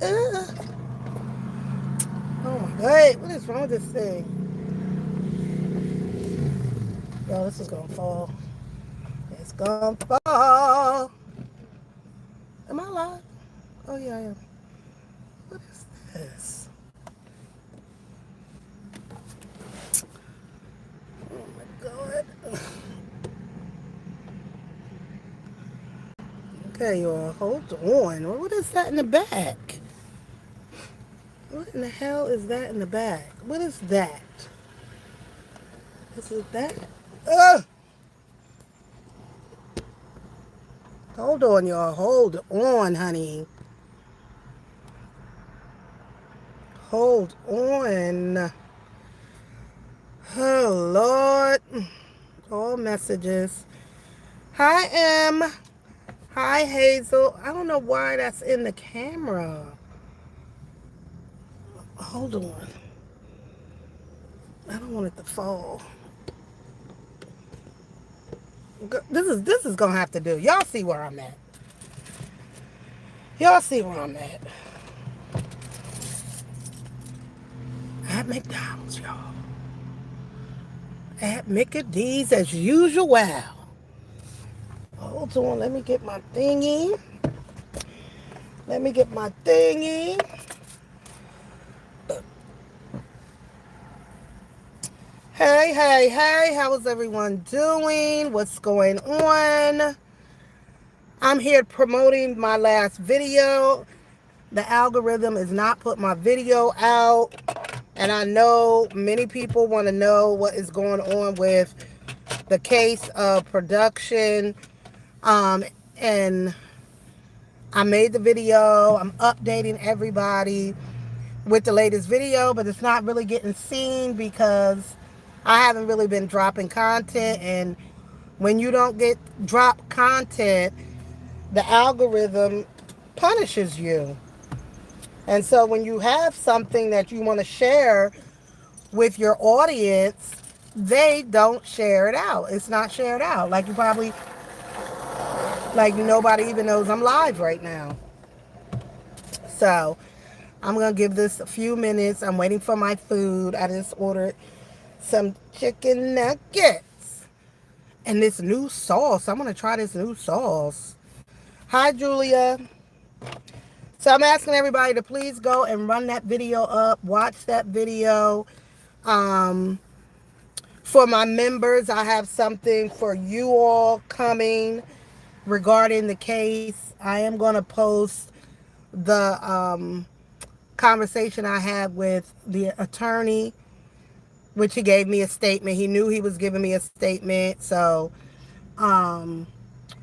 Oh my god, what is wrong with this thing? Yo, this is gonna fall. It's gonna fall. Am I live? Oh yeah, I am. What is this? Oh my god. Okay, y'all, hold on. What is that in the back? What in the hell is that in the back? What is that? Is it that? Ugh! Hold on, y'all. Hold on, honey. Hold on. Oh, Lord. All messages. Hi, Em. Hi, Hazel. I don't know why that's in the camera. Hold on. I don't want it to fall. This is gonna have to do. Y'all see where I'm at. Y'all see where I'm at. At McDonald's, y'all. At Mickey D's as usual. Hold on, let me get my thingy. Let me get my thingy. Hey, hey, hey, how is everyone doing? What's going on? I'm here promoting my last video. The algorithm is not putting my video out, and I know many people want to know what is going on with the case of production. Um, and I made the video. I'm updating everybody with the latest video, but it's not really getting seen because I haven't really been dropping content. And when you don't get drop content, the algorithm punishes you. And so when you have something that you want to share with your audience, they don't share it out. It's not shared out. Like you probably, like nobody even knows I'm live right now. So I'm going to give this a few minutes. I'm waiting for my food. I just ordered some chicken nuggets and this new sauce. I'm going to try this new sauce. Hi, Julia. So I'm asking everybody to please go and run that video up. Watch that video. Um, for my members, I have something for you all coming regarding the case. I am going to post the conversation I had with the attorney, which he gave me a statement. He knew he was giving me a statement. So um,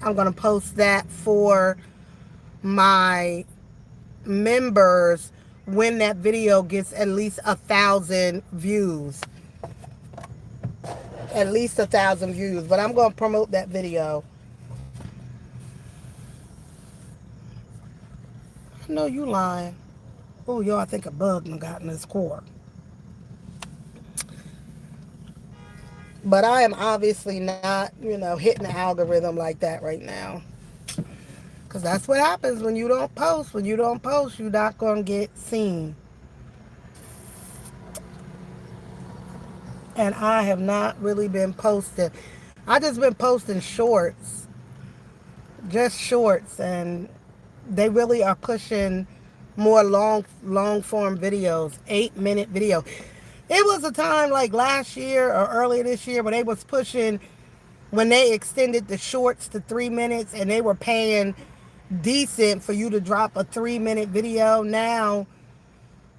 I'm going to post that for my members when that video gets at least 1,000 views. At least 1,000 views. But I'm going to promote that video. I know you lying. Oh, y'all, I think a bug done got in this cord. But I am obviously not, hitting the algorithm like that right now. Because that's what happens when you don't post. When you don't post, you're not going to get seen. And I have not really been posting. I just been posting shorts. Just shorts. And they really are pushing more long form videos. 8-minute video. It was a time like last year or earlier this year where they was pushing, when they extended the shorts to 3 minutes and they were paying decent for you to drop a 3-minute video. Now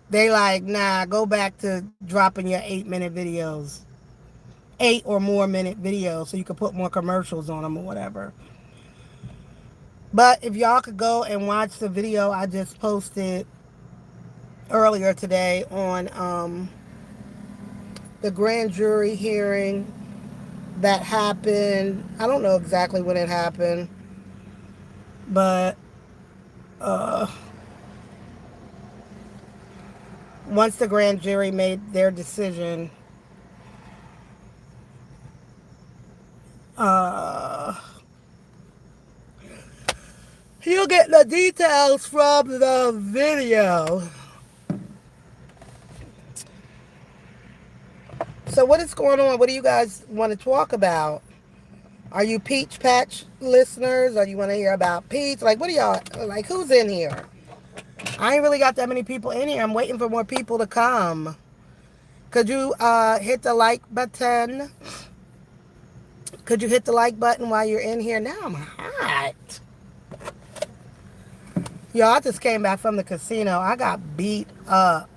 they like, nah, go back to dropping your 8-minute videos, 8 or more minute videos, so you can put more commercials on them or whatever. But if y'all could go and watch the video I just posted earlier today on the grand jury hearing that happened. I don't know exactly when it happened, but uh, once the grand jury made their decision, uh, you'll get the details from the video. So what is going on? What do you guys want to talk about? Are you Peach Patch listeners? Or you want to hear about Peach? Like, what are y'all, like, who's in here? I ain't really got that many people in here. I'm waiting for more people to come. Could you hit the like button? Could you hit the like button while you're in here? Now I'm hot. Y'all, I just came back from the casino. I got beat up.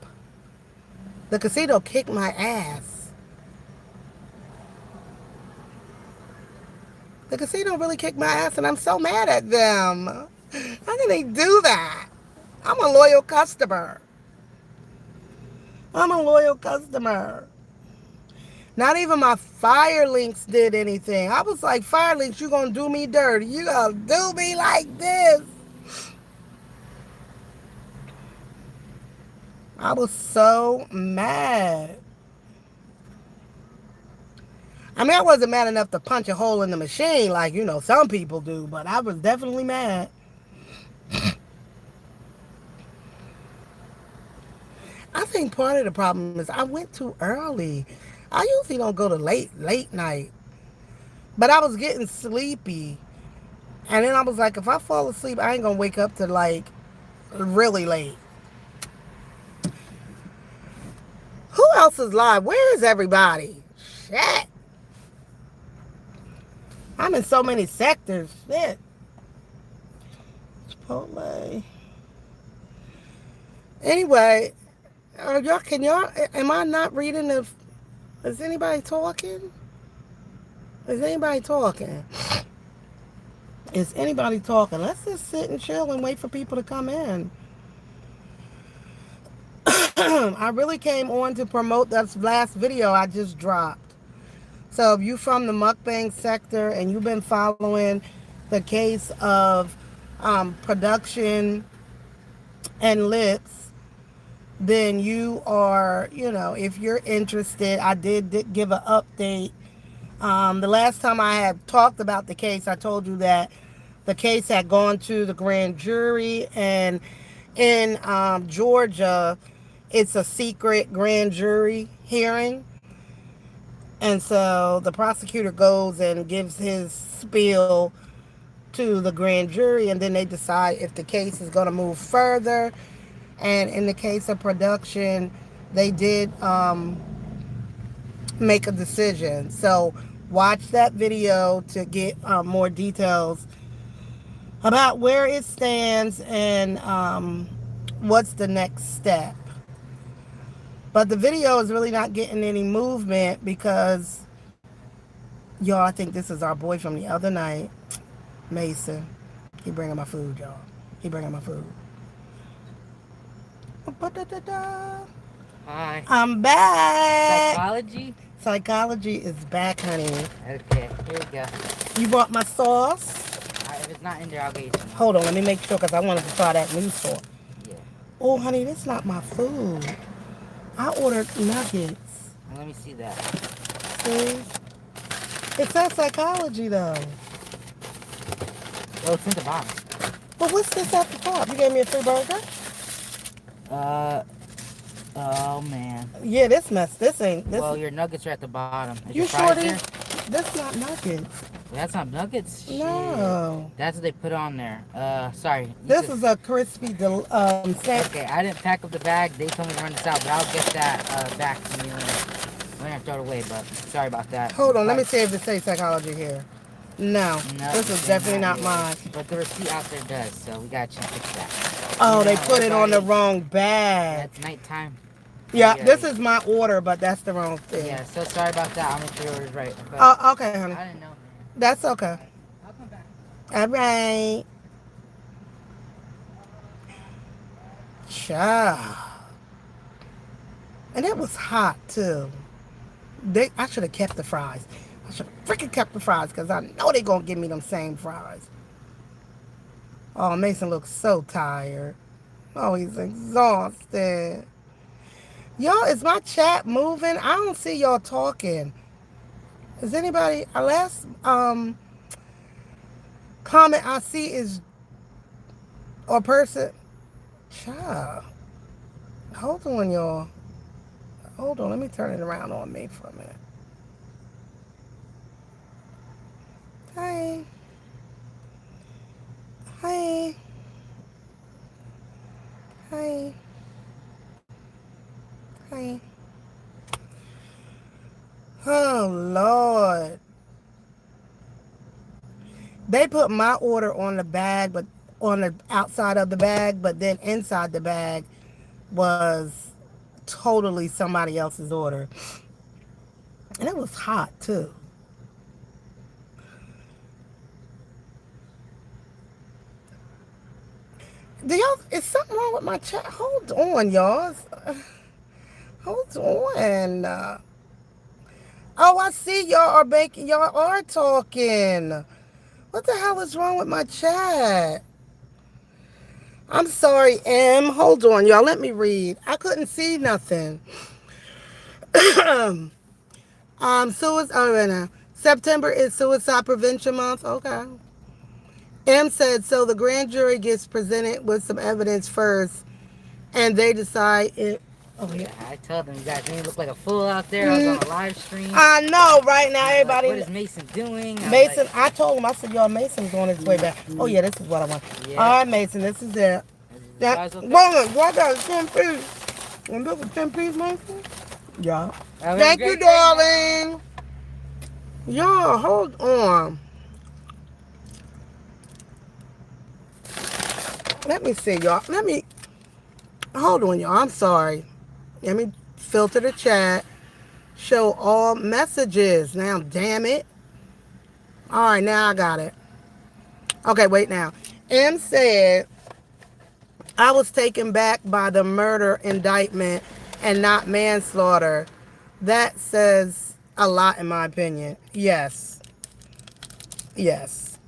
The casino kicked my ass. The casino really kicked my ass, and I'm so mad at them. How can they do that? I'm a loyal customer. I'm a loyal customer. Not even my Firelinks did anything. I was like, Firelinks, you gonna do me dirty. You gonna do me like this. I was so mad. I mean, I wasn't mad enough to punch a hole in the machine like, you know, some people do, but I was definitely mad. I think part of the problem is I went too early. I usually don't go to late night. But I was getting sleepy. And then I was like, if I fall asleep, I ain't going to wake up to like really late. Who else is live? Where is everybody? Shit. I'm in so many sectors. Shit. Chipotle. Anyway, am I not reading the, is anybody talking? Is anybody talking? Is anybody talking? Let's just sit and chill and wait for people to come in. I really came on to promote that last video I just dropped. So if you're from the mukbang sector and you've been following the case of production and lips, then you are, you know, if you're interested, I did give an update. The last time I had talked about the case, I told you that the case had gone to the grand jury, and in Georgia, it's a secret grand jury hearing. And so the prosecutor goes and gives his spiel to the grand jury, and then they decide if the case is going to move further. And in the case of production, they did make a decision. So watch that video to get more details about where it stands and what's the next step. But the video is really not getting any movement because, y'all, I think this is our boy from the other night, Mason. He bringing my food, y'all. He bringing my food. Hi. I'm back. Psychology? Psychology is back, honey. Okay, here we go. You brought my sauce? If it's not in there, I'll get you some. Hold on, let me make sure because I wanted to try that new sauce. Yeah. Oh, honey, that's not my food. I ordered nuggets. Let me see that. See? It says psychology, though. Oh, it's in the bottom. But what's this at the top? You gave me a free burger? Oh, man. Yeah, this ain't. This well, your nuggets are at the bottom. Is you your sure fries there? That's not nuggets. That's not nuggets? No. Shit. That's what they put on there. Sorry. This is a crispy set. Okay, I didn't pack up the bag. They told me to run this out, but I'll get that back to you when I throw it away, but sorry about that. Hold on, let me see if it says psychology here. No, this is definitely not mine. But the receipt out there does, so we got you to fix that. Oh, they put it on the wrong Yeah, bag. it's nighttime. Yeah, this is my order, but that's the wrong thing. Yeah, so sorry about that. I'll make sure your order's right. But Oh, okay, honey. I didn't know. That's okay. I'll come back. All right. Ciao. And it was hot, too. I should have kept the fries. I should have freaking kept the fries because I know they're going to give me them same fries. Oh, Mason looks so tired. Oh, he's exhausted. Y'all, is my chat moving? I don't see y'all talking. Is anybody... Our last comment I see is or person. Child, hold on, y'all. Hold on, let me turn it around on me for a minute. Hi, hi, hi, hi. Oh Lord, they put my order on the bag, but on the outside of the bag, but then inside the bag was totally somebody else's order, and it was hot too. Do y'all? Is something wrong with my chat? Hold on, y'all. Hold on. Oh, I see y'all are making. Y'all are talking. What the hell is wrong with my chat? I'm sorry, M. Hold on, y'all. Let me read. I couldn't see nothing. Suicide. Oh, right now. September is Suicide Prevention Month. Okay. M said so. The grand jury gets presented with some evidence first, and they decide it. Oh yeah. Yeah, I told them, you guys made me look like a fool out there. I was on Mm, a live stream. I know. Right now, And they're like, what everybody. is Mason doing? I was like, Mason. I told him. I said, "Y'all, Mason's on his way back." Oh yeah, this is what I want. All yeah. right, Mason. This is it. Is the That. fries okay? Woman, what got 10 piece? And this is 10 piece, Mason. Yeah. Have a Thank you, great day, man. darling. Y'all, hold on. Let me see, y'all. Let me hold on, y'all. I'm sorry. Let me filter the chat. Show all messages. Now, damn it. All right, now I got it. Okay, wait now. M said I was taken back by the murder indictment and not manslaughter. That says a lot in my opinion. Yes. Yes.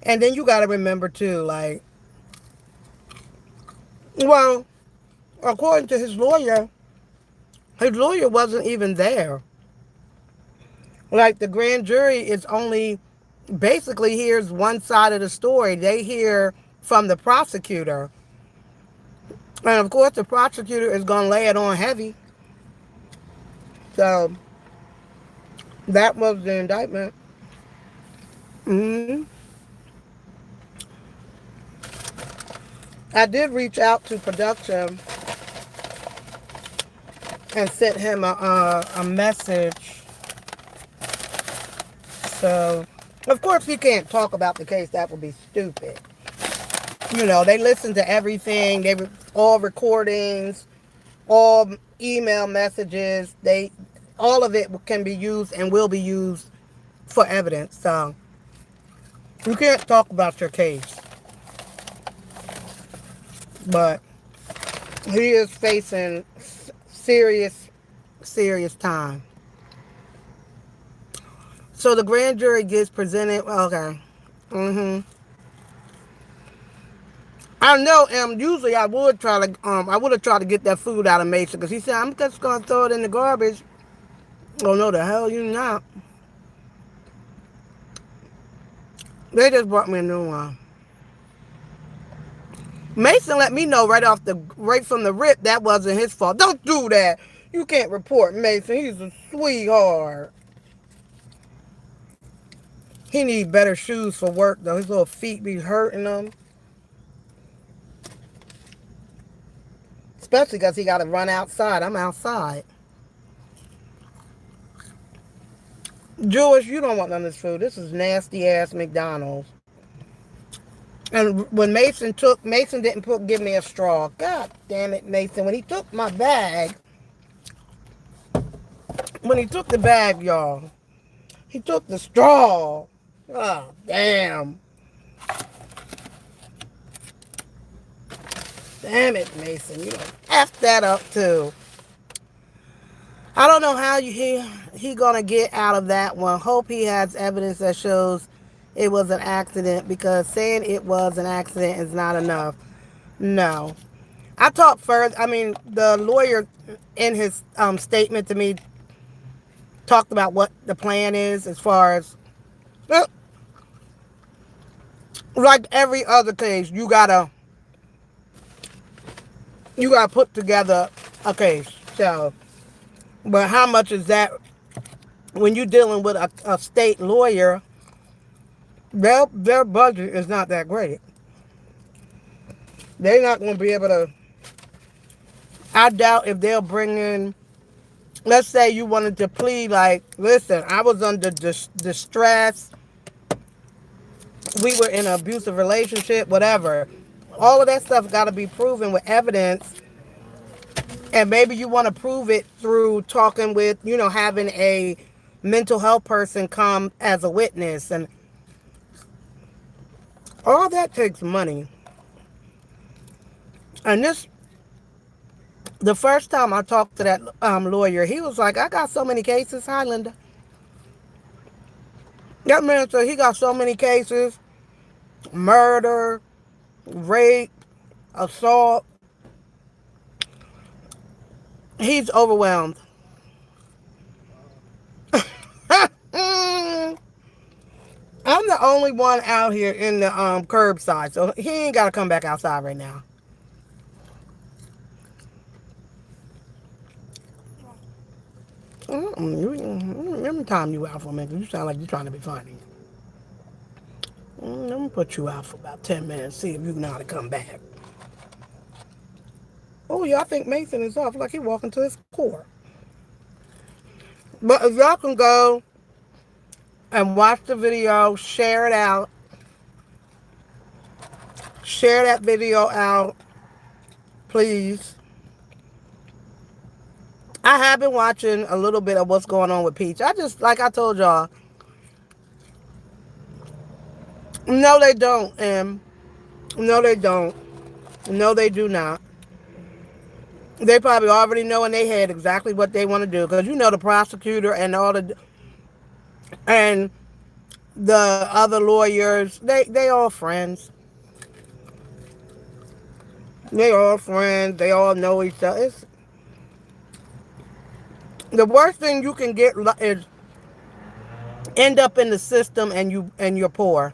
And then you got to remember too, like, well, according to his lawyer wasn't even there. Like the grand jury is only basically hears one side of the story. They hear from the prosecutor. And of course the prosecutor is gonna lay it on heavy. So that was the indictment. hmm I did reach out to production and sent him a message. So of course he can't talk about the case. That would be stupid. You know, they listen to everything. All recordings, all email messages. All of it can be used and will be used for evidence. So you can't talk about your case, but he is facing serious, serious time. So the grand jury gets presented. Okay. I know. Usually I would have tried to get that food out of Mason because he said I'm just gonna throw it in the garbage. Oh no, the hell you not. They just brought me a new one. Mason let me know right from the rip that wasn't his fault. Don't do that. You can't report Mason. He's a sweetheart. He needs better shoes for work though. His little feet be hurting him. Especially because he got to run outside. I'm outside. Jewish, you don't want none of this food. This is nasty ass McDonald's. And when Mason didn't give me a straw. God damn it, Mason. When he took the bag, y'all, he took the straw. Oh, damn. Damn it, Mason. You done F that up too. I don't know how he gonna get out of that one. Hope he has evidence that shows it was an accident because saying it was an accident is not enough. No. I talked further. I mean, the lawyer in his statement to me talked about what the plan is as far as like every other case. You gotta You got to put together a case. So, but how much is that when you're dealing with a state lawyer? Their budget is not that great. They're not going to be able to. I doubt if they'll bring in. Let's say you wanted to plead like, listen, I was under distress. We were in an abusive relationship, whatever. All of that stuff got to be proven with evidence. And maybe you want to prove it through talking with, having a mental health person come as a witness. And all that takes money. And the first time I talked to that lawyer, he was like, I got so many cases. Hi, Linda. That man said he got so many cases. Murder, rape, assault. He's overwhelmed. I'm the only one out here in the curbside, so he ain't got to come back outside right now. Let me time you out for a minute. You sound like you're trying to be funny. Let me put you out for about 10 minutes, see if you know how to come back. Oh, y'all think Mason is off like he walking to his core. But if y'all can go and watch the video, share it out. Share that video out, please. I have been watching a little bit of what's going on with Peach. Like I told y'all, no, they don't, Em. No, they don't. No, they do not. They probably already know in their head exactly what they want to do. Because the prosecutor and and the other lawyers, they all friends. They all friends. They all know each other. The worst thing you can get is end up in the system and you're poor.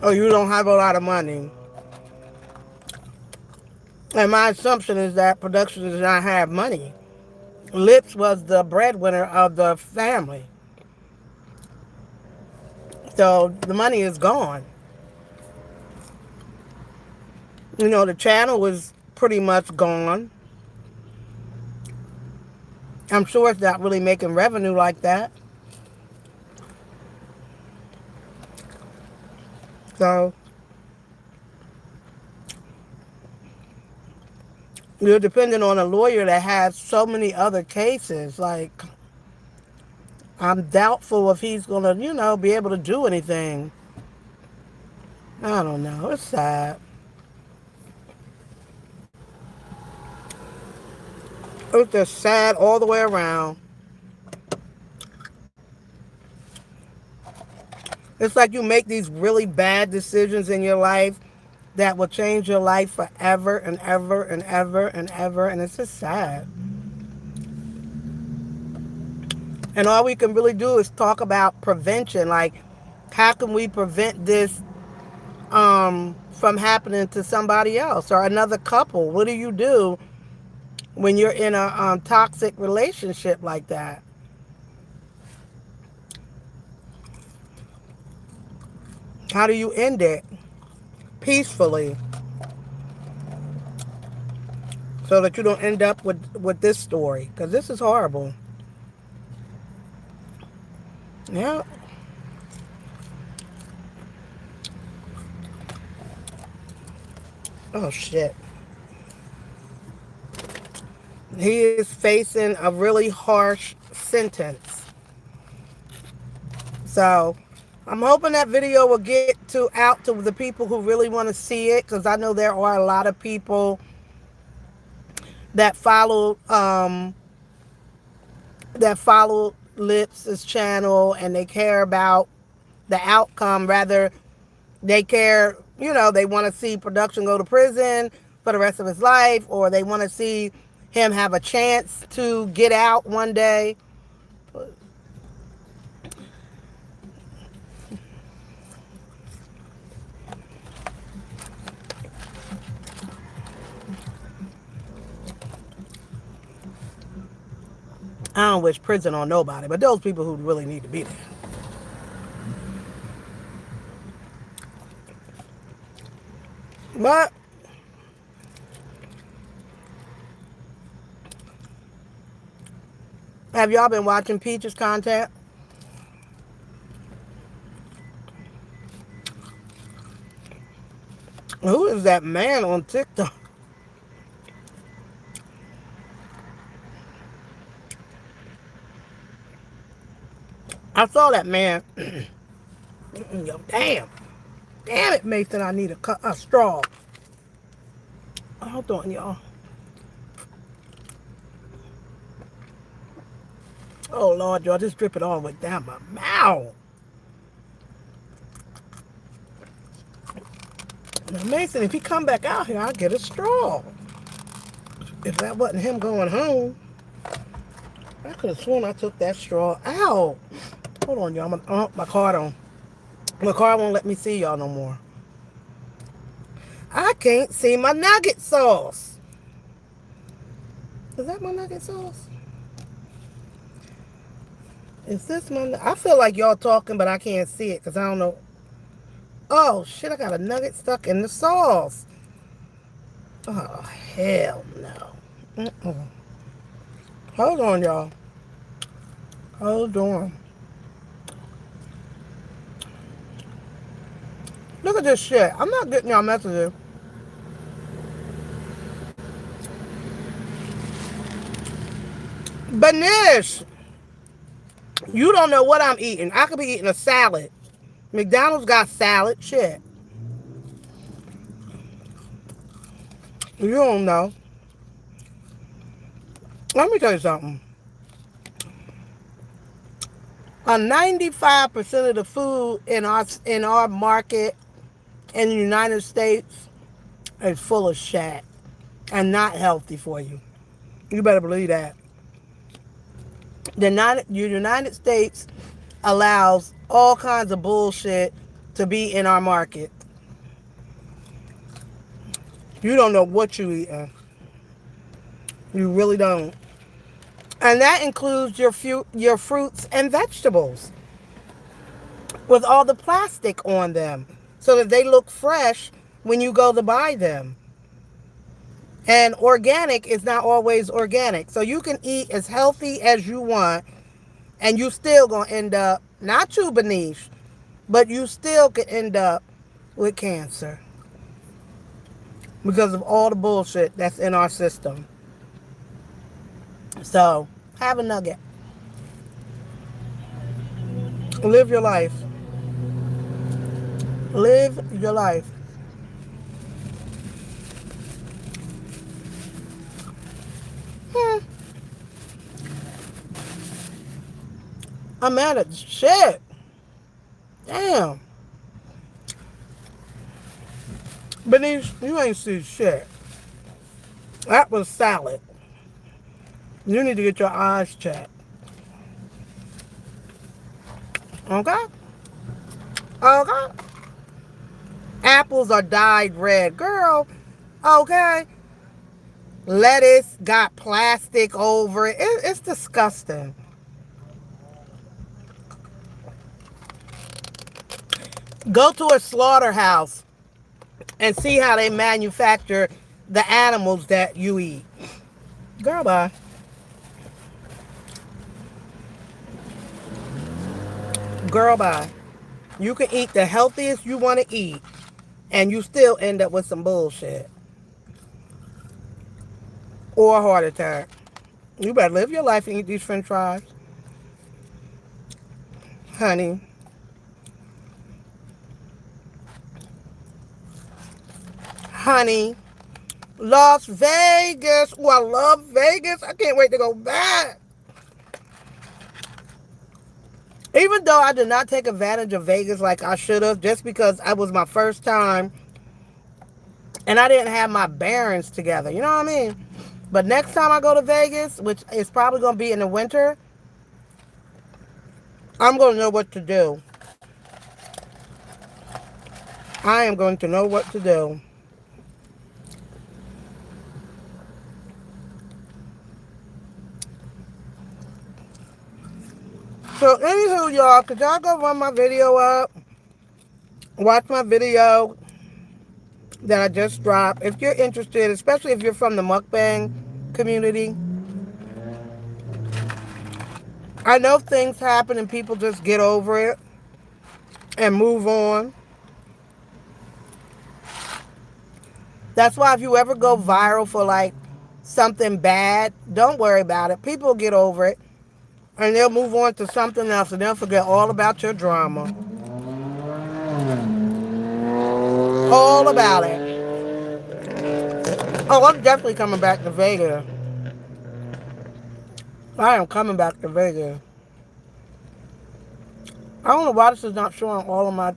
Or you don't have a lot of money. And my assumption is that production does not have money. Lips was the breadwinner of the family. So the money is gone. The channel was pretty much gone. I'm sure it's not really making revenue like that. So you're dependent on a lawyer that has so many other cases. Like, I'm doubtful if he's going to, be able to do anything. I don't know. It's sad. It's just sad all the way around. It's like you make these really bad decisions in your life that will change your life forever and ever and ever and ever. And it's just sad. And all we can really do is talk about prevention. Like, how can we prevent this from happening to somebody else or another couple? What do you do when you're in a toxic relationship like that? How do you end it peacefully so that you don't end up with this story? Because this is horrible. Yeah. Oh, shit. He is facing a really harsh sentence. So I'm hoping that video will get out to the people who really want to see it, because I know there are a lot of people that follow Lips' channel, and they care about the outcome. Rather, they care, they want to see production go to prison for the rest of his life, or they want to see him have a chance to get out one day. I don't wish prison on nobody, but those people who really need to be there. But have y'all been watching Peach's content? Who is that man on TikTok? I saw that man. Yo, damn. Damn it, Mason. I need a straw. Hold on, y'all. Oh, Lord, y'all. Just drip it all the way down my mouth. Now, Mason, if he come back out here, I'll get a straw. If that wasn't him going home, I could have sworn I took that straw out. Hold on, y'all. My car don't. My car won't let me see y'all no more. I can't see my nugget sauce. Is that my nugget sauce? Is this my... I feel like y'all talking, but I can't see it because I don't know. Oh, shit, I got a nugget stuck in the sauce. Oh, hell no. Hold on, y'all. Hold on. Look at this shit. I'm not getting y'all messages. Banish, you don't know what I'm eating. I could be eating a salad. McDonald's got salad. Shit. You don't know. Let me tell you something. 95% of the food in our market in the United States is full of shit and not healthy for you. You better believe that. The United States allows all kinds of bullshit to be in our market. You don't know what you eating. You really don't. And that includes your fruits and vegetables with all the plastic on them so that they look fresh when you go to buy them. And organic is not always organic. So you can eat as healthy as you want and you still going to end up, not too beneath, but you still could end up with cancer because of all the bullshit that's in our system. So, have a nugget. Live your life. Live your life. I'm mad at shit. Damn. Benice, you ain't see shit. That was salad. You need to get your eyes checked. Okay? Okay? Apples are dyed red. Girl, okay? Lettuce got plastic over it. It's disgusting. Go to a slaughterhouse and see how they manufacture the animals that you eat. Girl, bye. Girl, bye. You can eat the healthiest you want to eat, and you still end up with some bullshit. Or a heart attack. You better live your life and eat these french fries. Honey. Honey. Las Vegas. Oh, I love Vegas. I can't wait to go back. Even though I did not take advantage of Vegas like I should have, just because it was my first time and I didn't have my bearings together. You know what I mean? But next time I go to Vegas, which is probably going to be in the winter, I'm going to know what to do. I am going to know what to do. So, anywho, y'all, could y'all go run my video up? Watch my video that I just dropped. If you're interested, especially if you're from the mukbang community, I know things happen and people just get over it and move on. That's why if you ever go viral for like something bad, don't worry about it. People get over it and they'll move on to something else and they'll forget all about your drama. All about it. Oh, I'm definitely coming back to Vegas. I am coming back to Vegas. I don't know why this is not showing all of my...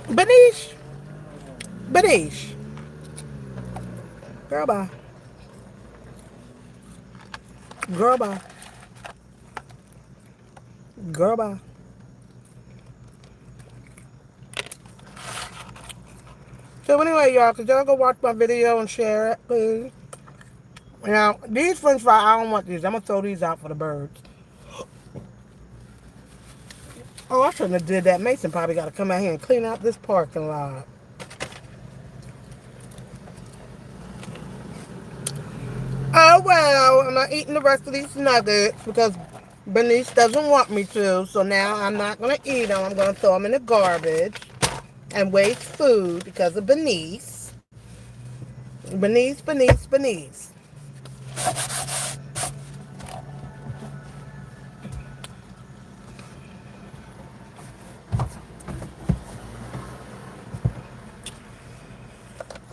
Benish. Benish. Girl, bye. Girl, bye. Girl, bye. So anyway, y'all, could y'all go watch my video and share it, please? Now, these french fries, I don't want these. I'm going to throw these out for the birds. Oh, I shouldn't have did that. Mason probably got to come out here and clean out this parking lot. Oh, well, I'm not eating the rest of these nuggets because Bernice doesn't want me to. So now I'm not going to eat them. I'm going to throw them in the garbage and waste food because of Bernice. Bernice, Bernice, Bernice.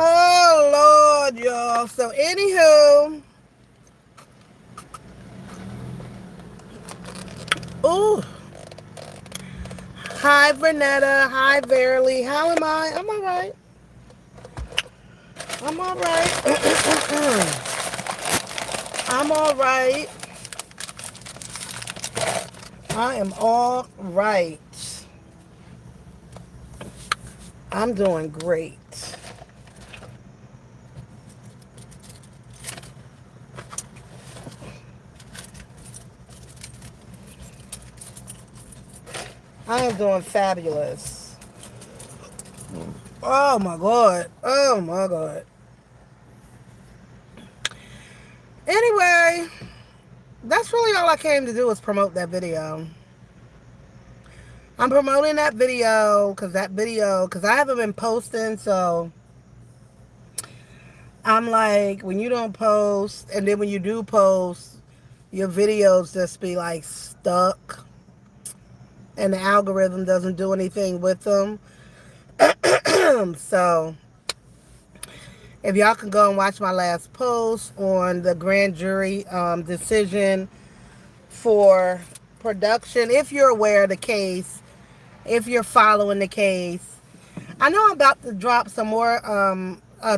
Oh, Lord, y'all. So, anywho. Ooh. Hi, Vernetta. Hi, Verily. How am I? I'm all right. I'm all right. I'm all right. I am all right. I'm doing great. I am doing fabulous. Oh my God. Oh my God. Anyway, that's really all I came to do was promote that video. I'm promoting that video because I haven't been posting, so I'm like, when you don't post, and then when you do post, your videos just be like stuck, and the algorithm doesn't do anything with them. So, if y'all can go and watch my last post on the grand jury decision for production, if you're aware of the case, if you're following the case. I know I'm about to drop some more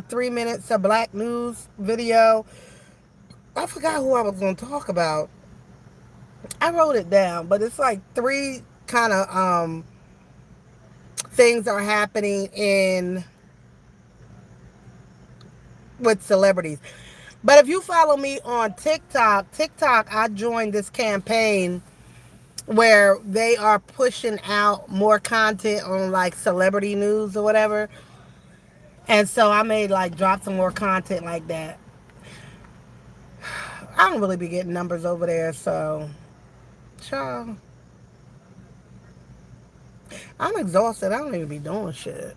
3 minutes of black news video. I forgot who I was going to talk about. I wrote it down, but it's like 3 kind of things are happening with celebrities. But if you follow me on TikTok, I joined this campaign where they are pushing out more content on like celebrity news or whatever. And so I may like drop some more content like that. I don't really be getting numbers over there, so child. I'm exhausted. I don't even be doing shit.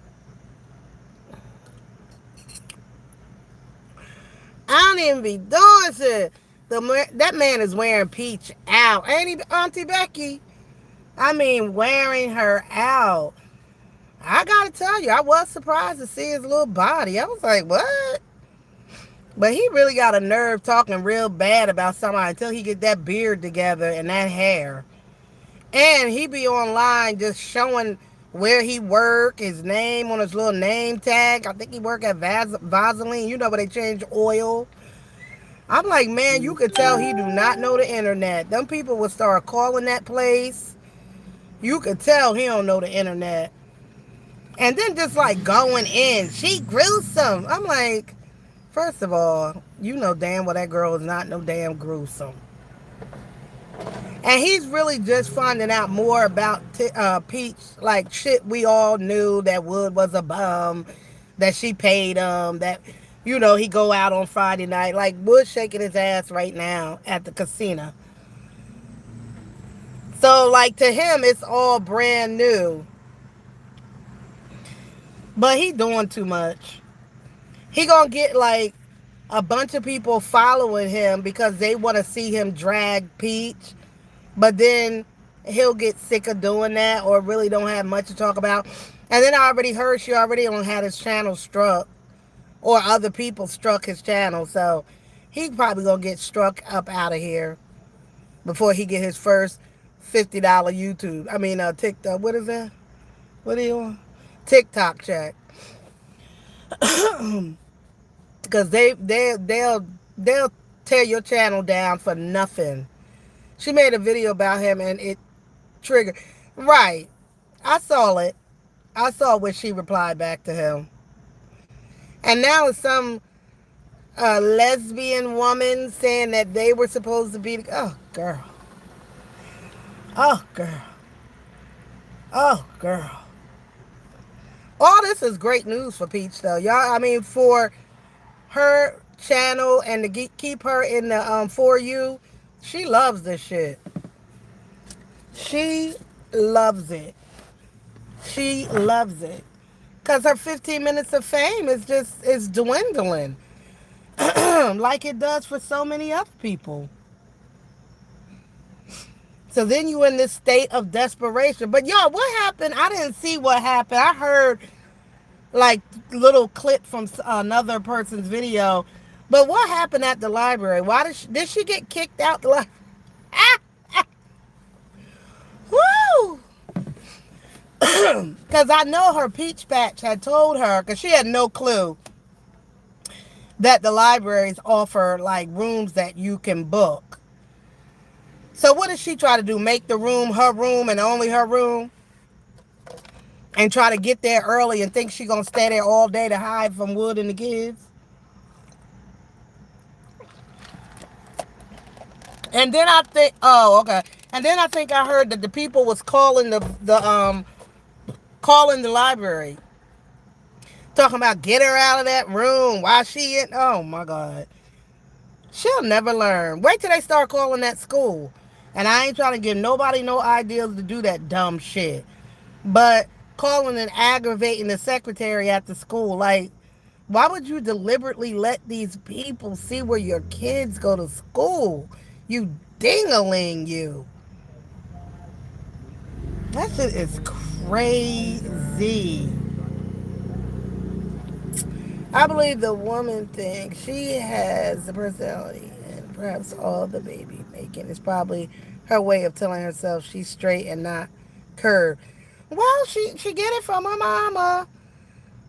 I don't even be doing shit. That man is wearing Peach out. Ain't he, Auntie Becky? I mean, wearing her out. I gotta tell you, I was surprised to see his little body. I was like, what? But he really got a nerve talking real bad about somebody until he get that beard together and that hair. And he be online just showing where he work, his name on his little name tag. I think he work at Vaseline. You know where they change oil. I'm like, man, you could tell he do not know the internet. Them people would start calling that place. You could tell he don't know the internet. And then just like going in. She gruesome. I'm like, First of all, you know damn well that girl is not no damn gruesome. And he's really just finding out more about Peach, like shit we all knew, that Wood was a bum, that she paid him, that, he go out on Friday night. Like, Wood shaking his ass right now at the casino. So, like, to him, it's all brand new. But he doing too much. He gonna get, like, a bunch of people following him because they want to see him drag Peach. But then he'll get sick of doing that or really don't have much to talk about. And then I already heard she already don't had his channel struck, or other people struck his channel. So he probably gonna get struck up out of here before he get his first $50 YouTube. I mean, TikTok. What is that? What are you on? TikTok check. Because they'll tear your channel down for nothing. She made a video about him and it triggered. Right. I saw it. I saw what she replied back to him. And now it's some lesbian woman saying that they were supposed to be. Oh, girl. Oh, girl. Oh, girl. All this is great news for Peach, though. Y'all, I mean, for her channel and to keep her in the For You, she loves this shit. She loves it. She loves it. Because her 15 minutes of fame is dwindling. Like it does for so many other people. So then you in this state of desperation. But y'all, what happened? I didn't see what happened. I heard like little clip from another person's video. But what happened at the library? Why did she get kicked out the library? Woo! Because I know her Peach Patch had told her, because she had no clue that the libraries offer like rooms that you can book. So what does she try to do? Make the room her room and only her room? And try to get there early and think she gonna stay there all day to hide from Wood and the kids? And then I think, oh, okay. And then I think I heard that the people was calling calling the library, talking about get her out of that room. Why she in? Oh my God, she'll never learn. Wait till they start calling that school. And I ain't trying to give nobody no ideas to do that dumb shit, but calling and aggravating the secretary at the school, like, why would you deliberately let these people see where your kids go to school? You ding-a-ling, you. That shit is crazy. I believe the woman thinks she has the personality, and perhaps all the baby making is probably her way of telling herself she's straight and not curved. Well, she get it from her mama.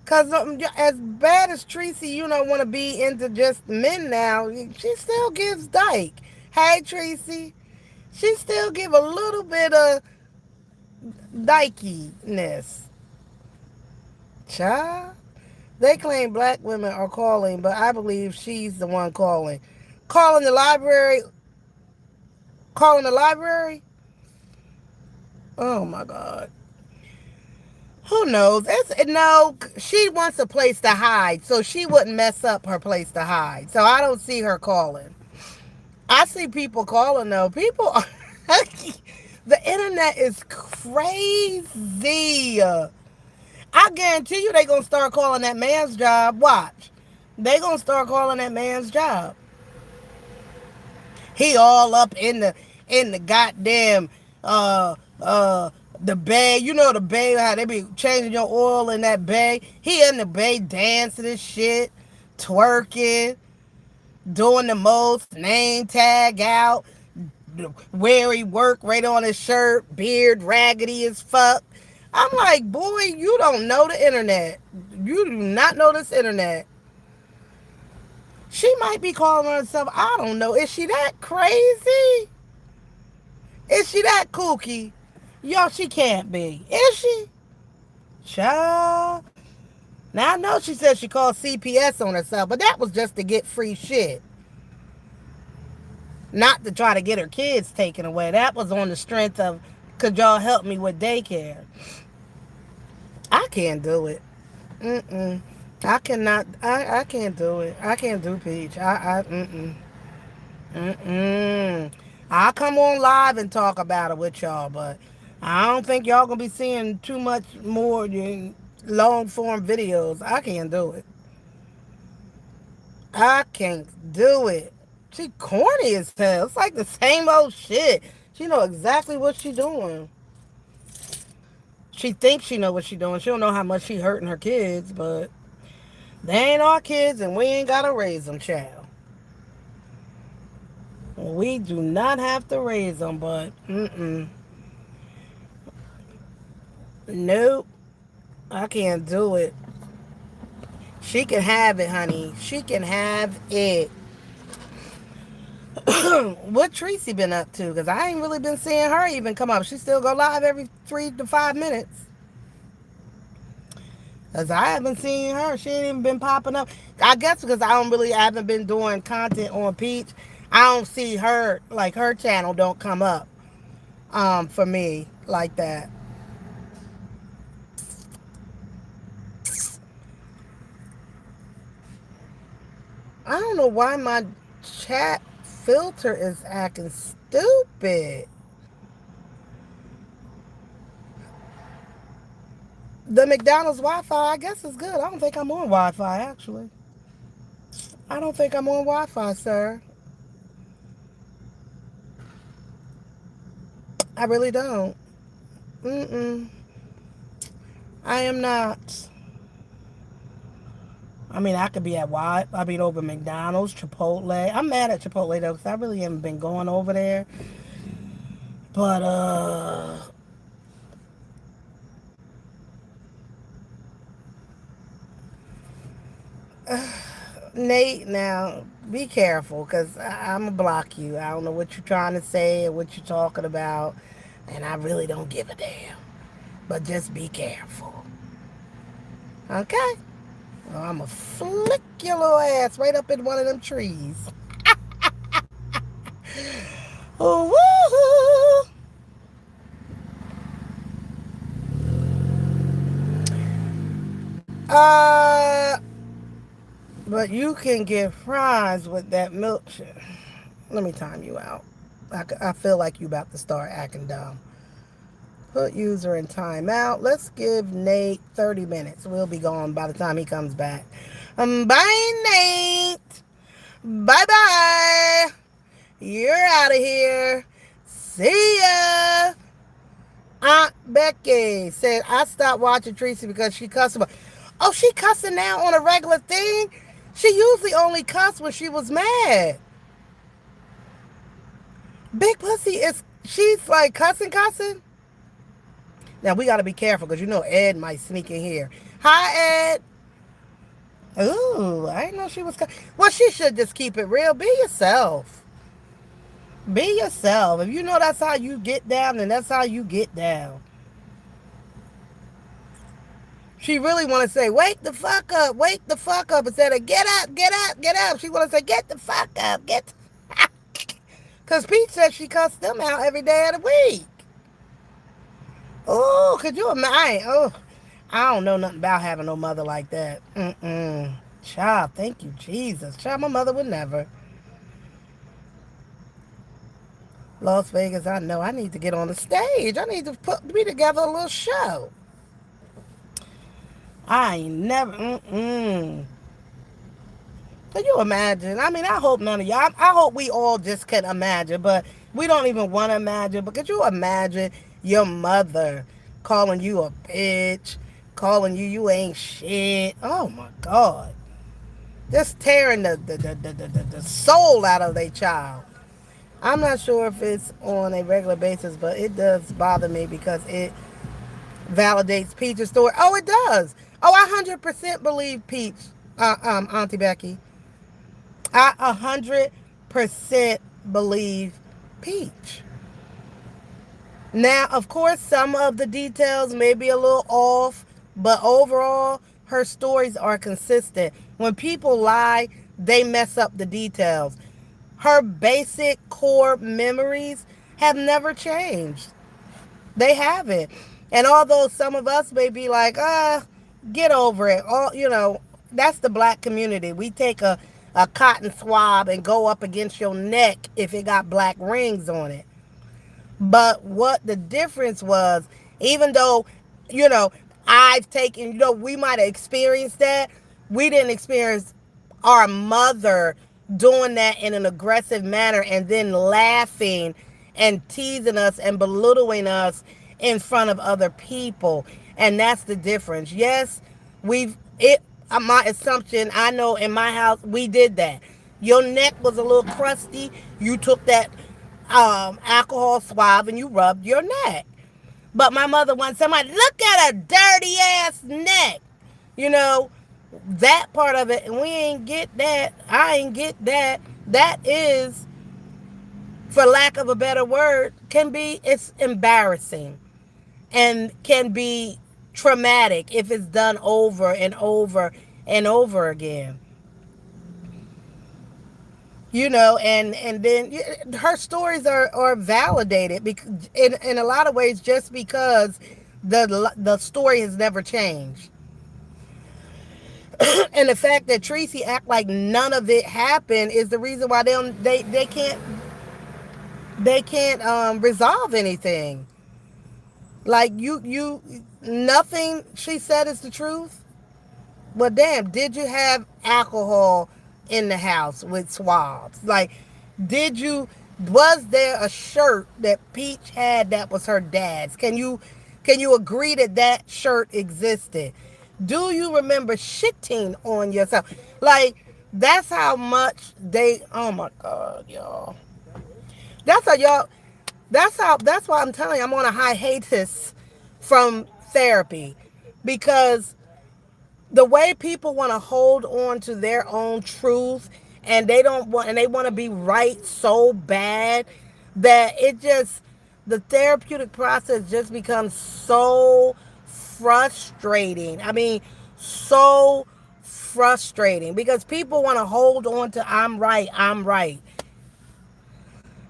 Because as bad as Tracy, want to be into just men now, she still gives dyke. Hey, Tracy. She still give a little bit of dykiness. Child. They claim black women are calling, but I believe she's the one calling. Calling the library? Calling the library? Oh, my God. Who knows? No, she wants a place to hide, so she wouldn't mess up her place to hide. So I don't see her calling. I see people calling, though. People are... The internet is crazy. I guarantee you they going to start calling that man's job. Watch. They going to start calling that man's job. He all up in the goddamn the bay. You know the bay, how they be changing your oil in that bay. He in the bay dancing and shit, twerking, doing the most, name tag out, where he work right on his shirt, beard raggedy as fuck. I'm like, boy, you don't know the internet. You do not know this internet. She might be calling herself, I don't know. Is she that crazy? Is she that kooky? Yo, she can't be. Is she? Child. Now I know she said she called CPS on herself, but that was just to get free shit. Not to try to get her kids taken away. That was on the strength of, could y'all help me with daycare? I can't do it. Mm-mm. I cannot. I can't do it. I can't do Peach. Mm-mm. Mm-mm. I'll come on live and talk about it with y'all, but I don't think y'all gonna be seeing too much more than long form videos. I can't do it. I can't do it. She corny as hell. It's like the same old shit. She know exactly what she doing. She thinks she know what she doing. She don't know how much she hurting her kids, but they ain't our kids and we ain't gotta raise them, child. We do not have to raise them, but nope, I can't do it. She can have it, honey. She can have it. What Tracy been up to? Because I ain't really been seeing her even come up. She still go live every 3 to 5 minutes. Because I haven't seen her. She ain't even been popping up. I guess because I haven't been doing content on Peach. I don't see her, like her channel don't come up for me like that. I don't know why my chat filter is acting stupid. The McDonald's Wi-Fi, I guess, is good. I don't think I'm on Wi-Fi, actually. I don't think I'm on Wi-Fi, sir. I really don't. Mm-mm. I am not. I mean, I could be at I mean, over McDonald's, Chipotle. I'm mad at Chipotle, though, because I really haven't been going over there. But, Nate, now be careful because I'm gonna block you. I don't know what you're trying to say or what you're talking about, and I really don't give a damn. But just be careful, okay? Or I'm gonna flick your little ass right up in one of them trees. Woo-hoo. Uh, but you can get fries with that milkshake. Let me time you out. I feel like you about to start acting dumb. Put user in timeout. Let's give Nate 30 minutes. We'll be gone by the time he comes back. Bye, Nate. Bye bye. You're out of here. See ya. Aunt Becky said, I stopped watching Tracy because she cussed about. Oh, she cussing now on a regular thing? She usually only cussed when she was mad. Big Pussy is, she's like cussing. Now we got to be careful because you know Ed might sneak in here. Hi, Ed. Ooh, I didn't know she was. Well, she should just keep it real. Be yourself. Be yourself. If you know that's how you get down, then that's how you get down. She really want to say, wake the fuck up, instead of get up. She want to say, get the fuck up, Because Pete said she cussed them out every day of the week. Oh, could you imagine? Oh, I don't know nothing about having no mother like that. Child, thank you, Jesus. Child, my mother would never. Las Vegas, I know. I need to get on the stage. I need to put me together a little show. I ain't never. Can you imagine? I mean, I hope none of y'all. I hope we all just can imagine, but we don't even want to imagine. But could you imagine your mother calling you a bitch, calling you ain't shit? Oh my God. Just tearing the soul out of their child. I'm not sure if it's on a regular basis, but it does bother me because it validates Peach's story. Oh, it does. Oh, I 100% believe Peach, Auntie Becky. I 100% believe Peach. Now, of course, some of the details may be a little off, but overall, her stories are consistent. When people lie, they mess up the details. Her basic core memories have never changed. They haven't. And although some of us may be like, get over it. That's the black community. We take a cotton swab and go up against your neck if it got black rings on it. But what the difference was, even though, you know, I've taken, we might have experienced that, we didn't experience our mother doing that in an aggressive manner and then laughing and teasing us and belittling us in front of other people. And that's the difference. Yes, my assumption, I know in my house, we did that. Your neck was a little crusty. You took that alcohol swab and you rubbed your neck. But my mother wants somebody, look at a dirty ass neck. You know, that part of it, and we ain't get that. I ain't get that. That is, for lack of a better word, it's embarrassing and can be traumatic if it's done over and over and over again. And then her stories are validated because in a lot of ways, just because the story has never changed. And the fact that Tracy act like none of it happened is the reason why they can't resolve anything. Like you nothing she said is the truth. Well, damn, did you have alcohol in the house with swabs? Like, was there a shirt that Peach had that was her dad's? Can you agree that that shirt existed? Do you remember shitting on yourself? Like, that's how much oh my God, y'all. That's how y'all, that's why I'm telling you, I'm on a hiatus from therapy, because the way people want to hold on to their own truth, and they want to be right so bad that the therapeutic process just becomes so frustrating. I mean, so frustrating, because people want to hold on to I'm right, I'm right.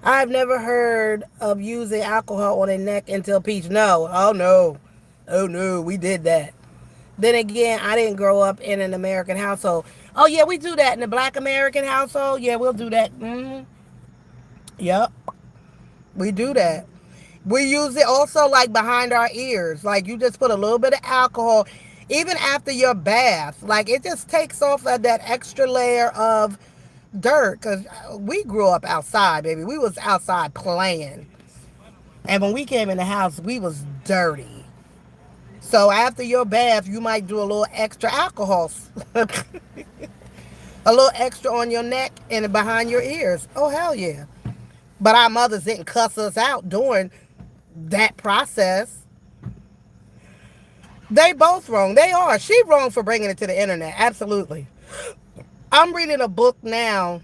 I've never heard of using alcohol on their neck until Peach. No, oh no, oh no, we did that. Then again, I didn't grow up in an American household. Oh yeah, we do that in the Black American household. Yeah, we'll do that. Yep, we do that. We use it also like behind our ears. Like, you just put a little bit of alcohol, even after your bath. Like, it just takes off of that extra layer of dirt, because we grew up outside, baby. We was outside playing, and when we came in the house, we was dirty. So after your bath, you might do a little extra alcohol, a little extra on your neck and behind your ears. Oh hell yeah! But our mothers didn't cuss us out during that process. They both wrong. They are. She wrong for bringing it to the internet. Absolutely. I'm reading a book now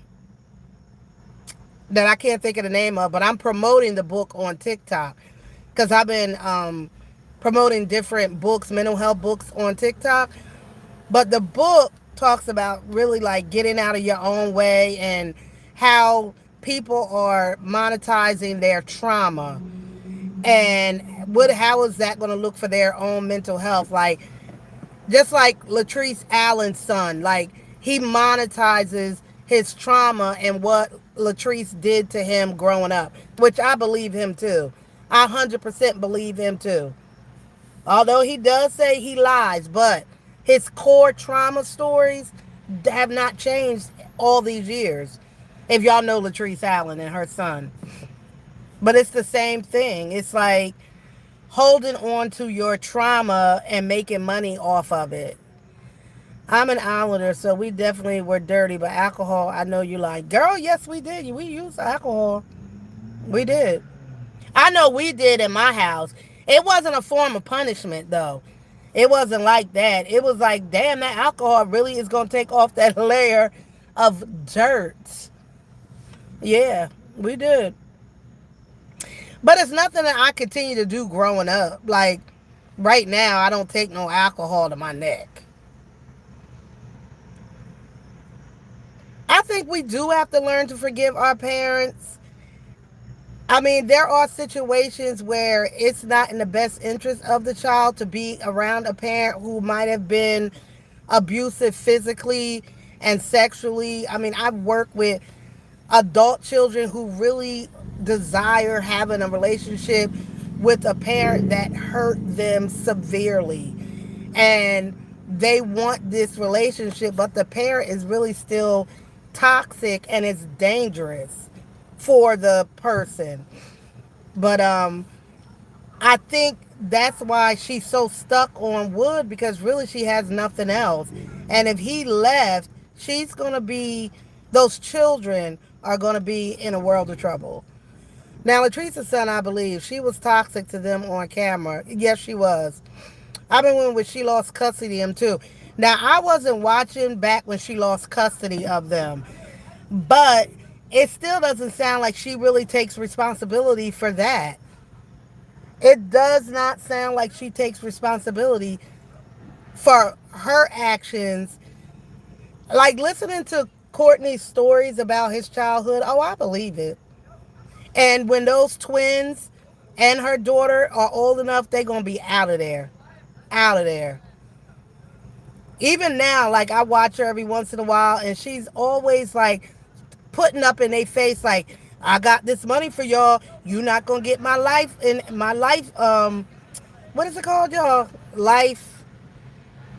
that I can't think of the name of, but I'm promoting the book on TikTok, because I've been promoting different books, mental health books on TikTok. But the book talks about really like getting out of your own way and how people are monetizing their trauma, and how is that going to look for their own mental health. Like, just like Latrice Allen's son, like, he monetizes his trauma and what Latrice did to him growing up, which I believe him too. I 100% believe him too. Although he does say he lies, but his core trauma stories have not changed all these years. If y'all know Latrice Allen and her son. But it's the same thing. It's like holding on to your trauma and making money off of it. I'm an islander, so we definitely were dirty. But alcohol, I know you like, girl, yes, we did. We used alcohol. We did. I know we did in my house. It wasn't a form of punishment, though. It wasn't like that. It was like, damn, that alcohol really is going to take off that layer of dirt. Yeah, we did. But it's nothing that I continue to do growing up. Like, right now, I don't take no alcohol to my neck. I think we do have to learn to forgive our parents. I mean, there are situations where it's not in the best interest of the child to be around a parent who might have been abusive physically and sexually. I mean, I've worked with adult children who really desire having a relationship with a parent that hurt them severely. And they want this relationship, but the parent is really still toxic and it's dangerous for the person. But I think that's why she's so stuck on Wood, because really she has nothing else. And if he left, she's going to be, those children are going to be in a world of trouble. Now, Latrice's son, I believe, she was toxic to them on camera. Yes, she was. I've been when she lost custody of him too. Now, I wasn't watching back when she lost custody of them, but it still doesn't sound like she really takes responsibility for that. It does not sound like she takes responsibility for her actions. Like listening to Courtney's stories about his childhood, oh, I believe it. And when those twins and her daughter are old enough, they're going to be out of there. Out of there. Even now, like I watch her every once in a while, and she's always like putting up in their face, like, I got this money for y'all. You not gonna get my life in my life. What is it called, y'all? Life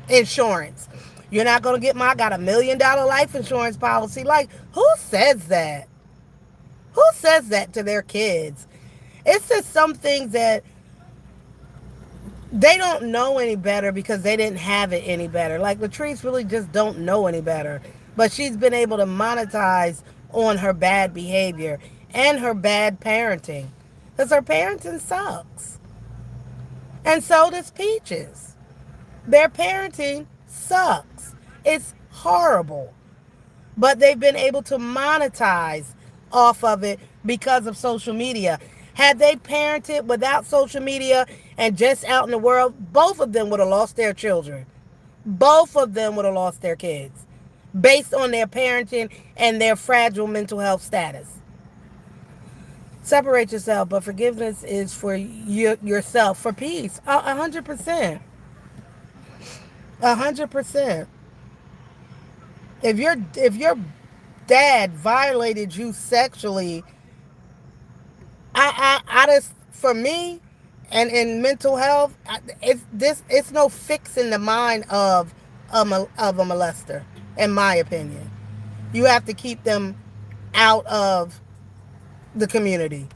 insurance. You're not gonna get my. I got $1 million life insurance policy. Like, who says that? Who says that to their kids? It's just some things that they don't know any better because they didn't have it any better. Like Latrice really just don't know any better. But she's been able to monetize on her bad behavior and her bad parenting. Because her parenting sucks. And so does Peaches. Their parenting sucks. It's horrible. But they've been able to monetize off of it because of social media. Had they parented without social media and just out in the world, both of them would have lost their children. Both of them would have lost their kids based on their parenting and their fragile mental health status. Separate yourself, but forgiveness is for yourself, for peace. 100%. 100%. If your dad violated you sexually, I just, for me, and in mental health, it's no fixing the mind of a molester, in my opinion. You have to keep them out of the community.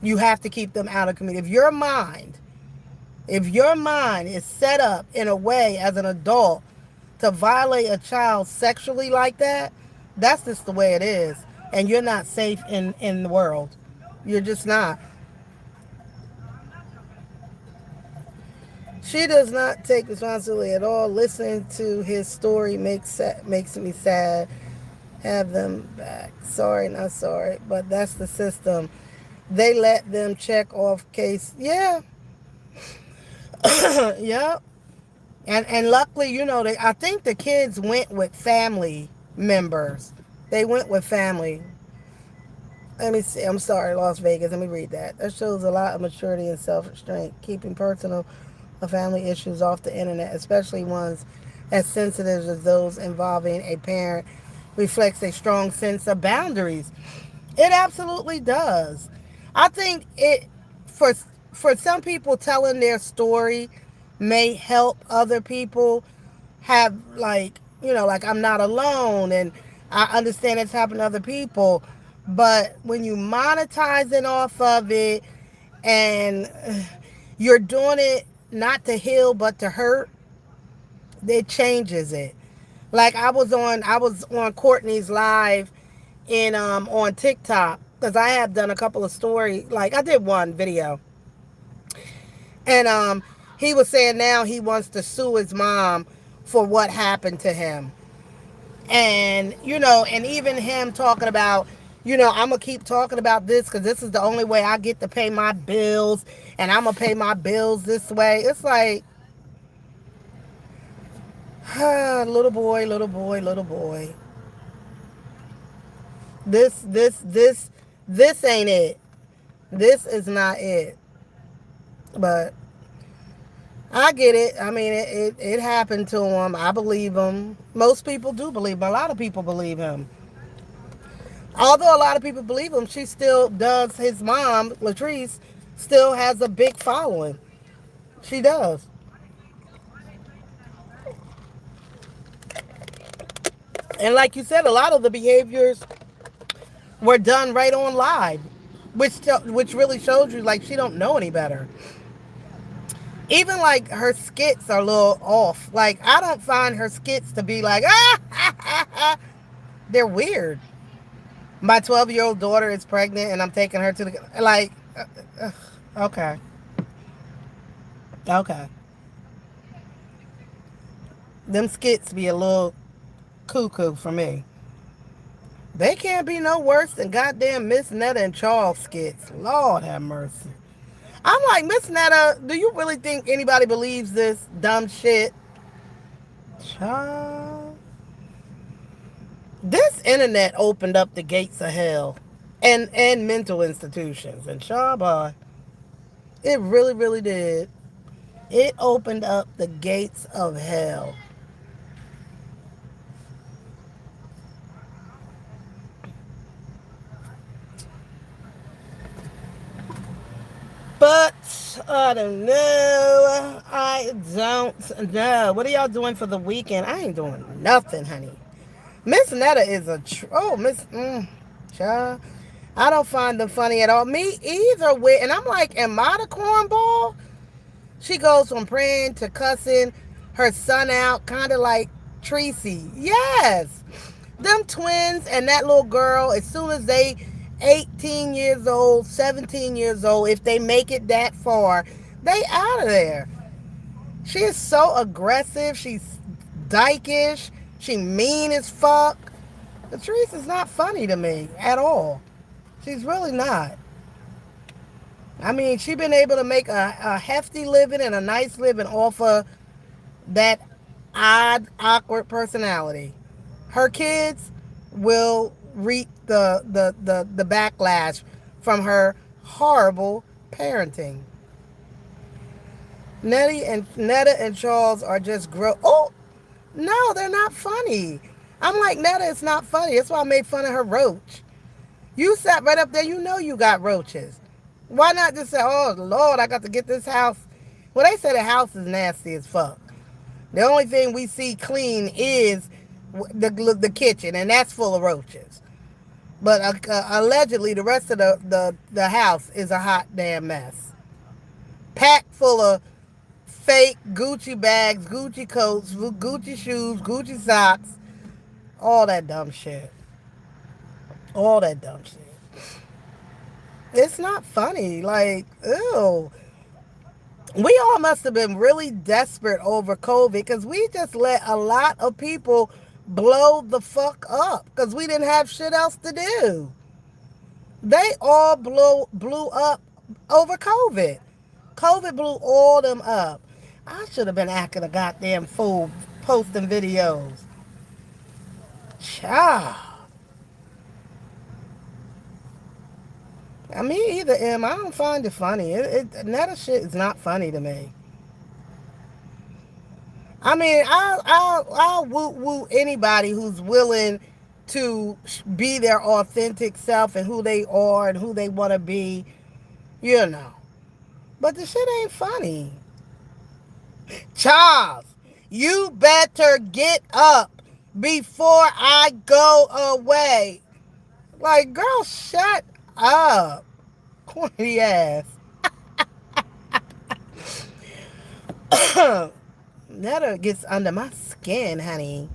You have to keep them out of community. If your mind is set up in a way as an adult to violate a child sexually like that, that's just the way it is. And you're not safe in the world. You're just not. She does not take responsibility at all. Listening to his story makes me sad. Have them back. Sorry, not sorry, but that's the system. They let them check off case. Yeah, yeah. And luckily, I think the kids went with family members. They went with family. Let me see. I'm sorry, Las Vegas. Let me read that. That shows a lot of maturity and self-restraint. Keeping personal or family issues off the internet, especially ones as sensitive as those involving a parent, reflects a strong sense of boundaries. It absolutely does. I think it for some people, telling their story may help other people have, like I'm not alone, and I understand it's happened to other people. But when you monetizing off of it and you're doing it not to heal but to hurt, it changes it. Like I was on Courtney's live in on TikTok, because I have done a couple of stories. Like I did one video, and he was saying now he wants to sue his mom for what happened to him. And and even him talking about, I'm gonna keep talking about this because this is the only way I get to pay my bills, and I'm gonna pay my bills this way. It's like, little boy, little boy, little boy. This, this, this, this ain't it. This is not it. But I get it. I mean, it happened to him. I believe him. Most people do believe him. A lot of people believe him. Although a lot of people believe him, she still does. His mom, Latrice, still has a big following. She does. And like you said, a lot of the behaviors were done right on live, which really shows you like she don't know any better. Even like her skits are a little off. Like I don't find her skits to be like they're weird. My 12-year-old daughter is pregnant and I'm taking her to the like okay. Okay. Them skits be a little cuckoo for me. They can't be no worse than goddamn Miss Netta and Charles skits. Lord have mercy. I'm like, Miss Netta, do you really think anybody believes this dumb shit? Child. This internet opened up the gates of hell and mental institutions. And child, boy, it really, really did. It opened up the gates of hell. But I don't know. I don't know. What are y'all doing for the weekend? I ain't doing nothing, honey. Miss Netta is oh Miss child. I don't find them funny at all. Me either. With and I'm like, am I the cornball? She goes from praying to cussing her son out, kind of like Tracy. Yes, them twins and that little girl. As soon as they 18 years old, 17 years old, if they make it that far, they out of there. She is so aggressive. She's dykish. She mean as fuck. Latrice is not funny to me at all. She's really not. I mean, she been able to make a hefty living and a nice living off of that odd, awkward personality. Her kids will reap the backlash from her horrible parenting. Netta and Charles are just Oh, no, they're not funny. I'm like, Netta is not funny. That's why I made fun of her roach. You sat right up there, you know you got roaches. Why not just say, oh, Lord, I got to get this house. Well, they say the house is nasty as fuck. The only thing we see clean is the kitchen, and that's full of roaches. But allegedly, the rest of the house is a hot damn mess. Packed full of fake Gucci bags, Gucci coats, Gucci shoes, Gucci socks, all that dumb shit. All that dumb shit. It's not funny. Like, ew. We all must have been really desperate over COVID because we just let a lot of people blow the fuck up because we didn't have shit else to do. They all blew up over COVID. COVID blew all them up. I should have been acting a goddamn fool posting videos. Child. I mean, either am. I don't find it funny. That shit is not funny to me. I mean, I'll woo anybody who's willing to be their authentic self and who they are and who they want to be, you know. But the shit ain't funny. Charles, you better get up before I go away. Like, girl, shut up. Corny ass. That gets under my skin, honey.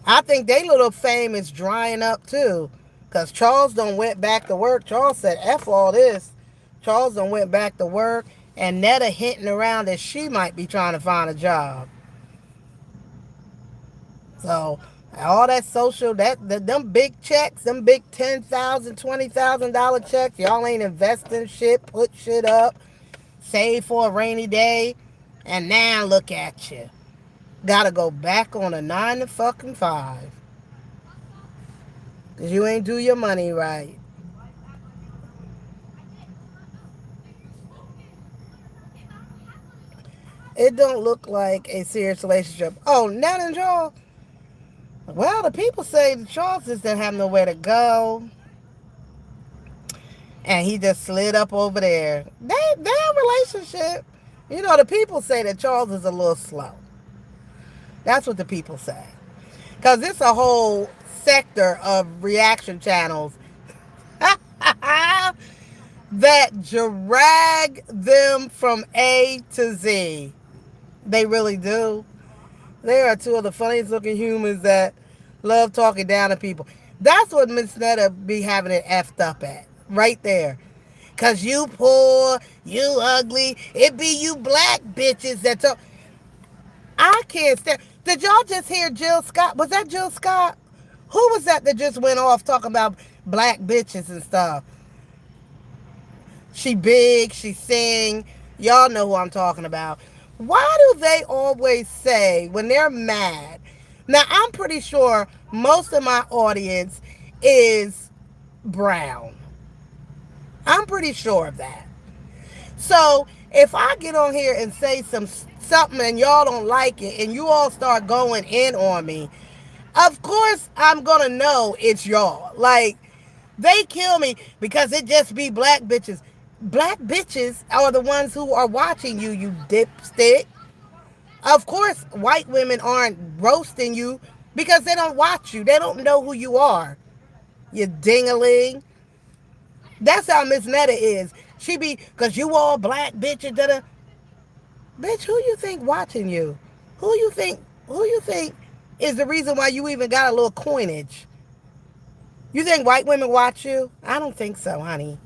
I think they little fame is drying up too. Because Charles done went back to work. Charles said, F all this. Charles done went back to work. And Netta hinting around that she might be trying to find a job. So, all that social, them big checks, them big $10,000, $20,000 checks, y'all ain't investing shit, put shit up, save for a rainy day. And now look at you. Gotta go back on a 9 to fucking 5. Because you ain't do your money right. It don't look like a serious relationship. Oh, Nat and Joel. Well, the people say the Charles just didn't have nowhere to go. And he just slid up over there. Their relationship, the people say that Charles is a little slow. That's what the people say. Because it's a whole sector of reaction channels that drag them from A to Z. They really do. They are two of the funniest looking humans that love talking down to people. That's what Miss Netta be having it effed up at. Right there. Cause you poor, you ugly. It be you black bitches that talk. I can't stand. Did y'all just hear Jill Scott? Was that Jill Scott? Who was that just went off talking about black bitches and stuff? She big, she sing. Y'all know who I'm talking about. Why do they always say when they're mad? Now, I'm pretty sure most of my audience is brown. I'm pretty sure of that. So, if I get on here and say something and y'all don't like it and you all start going in on me, of course I'm going to know it's y'all. Like, they kill me because it just be black bitches. Black bitches are the ones who are watching you, you dipstick. Of course, white women aren't roasting you because they don't watch you. They don't know who you are. You dingaling. That's how Miss Netta is. She be, because you all black bitches. Da-da. Bitch, who you think watching you? Who you think is the reason why you even got a little coinage? You think white women watch you? I don't think so, honey.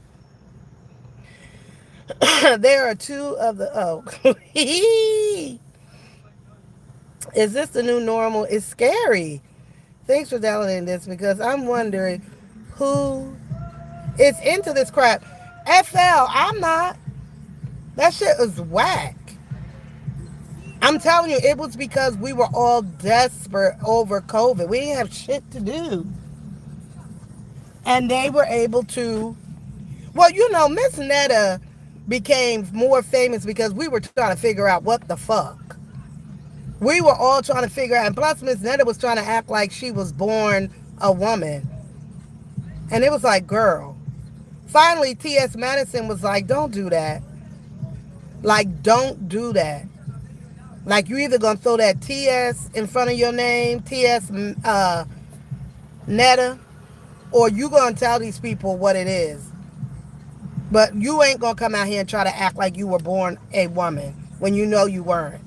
There are two of the, oh. Is this the new normal? It's scary. Thanks for downloading this because I'm wondering who is into this crap. I'm not. That shit is whack. I'm telling you, it was because we were all desperate over COVID. We didn't have shit to do. And they were able to. Well, Miss Netta became more famous because we were trying to figure out what the fuck. We were all trying to figure out. And plus, Miss Netta was trying to act like she was born a woman. And it was like, girl. Finally, T.S. Madison was like, don't do that. Like, don't do that. Like, you either going to throw that T.S. in front of your name, T.S. Netta, or you going to tell these people what it is. But you ain't going to come out here and try to act like you were born a woman when you know you weren't.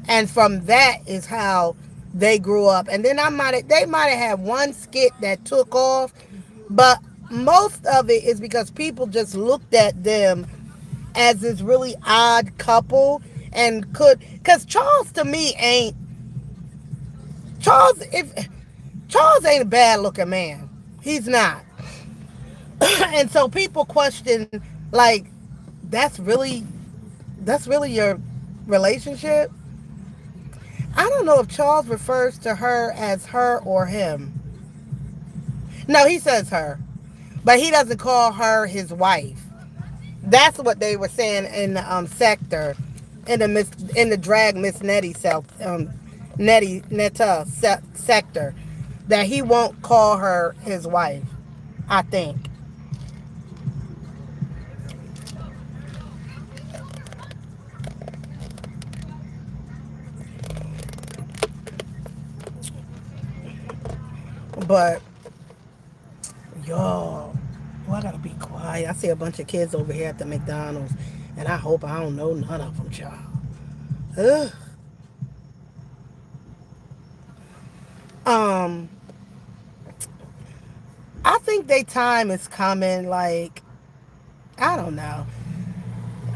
And from that is how they grew up. And then they might have had one skit that took off, but most of it is because people just looked at them as this really odd couple and because Charles to me ain't Charles ain't a bad looking man. He's not. And so people question, like, that's really your relationship. I don't know if Charles refers to her as her or him. No, he says her, but he doesn't call her his wife. That's what they were saying in the sector, in the drag Miss Nettie Netta sector, that he won't call her his wife. I think. But y'all, well, I gotta be quiet. I see a bunch of kids over here at the McDonald's, and I hope I don't know none of them, child. Ugh. Um, I think their time is coming. Like, I don't know.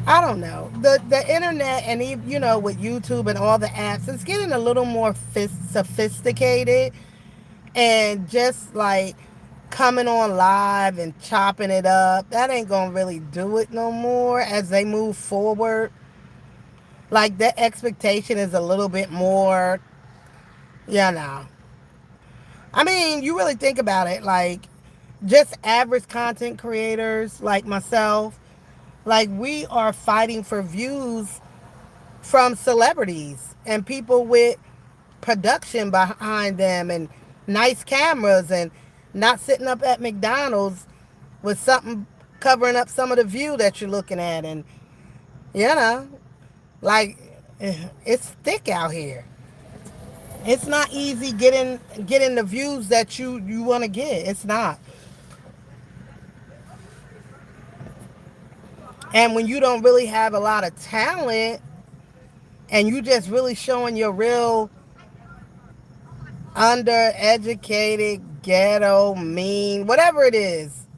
I don't know. The internet and with YouTube and all the apps, it's getting a little more sophisticated, and just like coming on live and chopping it up, that ain't gonna really do it no more as they move forward. Like the expectation is a little bit more, you know. I mean, you really think about it, like just average content creators like myself, like we are fighting for views from celebrities and people with production behind them and nice cameras and not sitting up at McDonald's with something covering up some of the view that you're looking at. And you know, like it's thick out here. It's not easy getting the views that you want to get. It's not. And when you don't really have a lot of talent and you just really showing your real undereducated, ghetto, mean, whatever it is,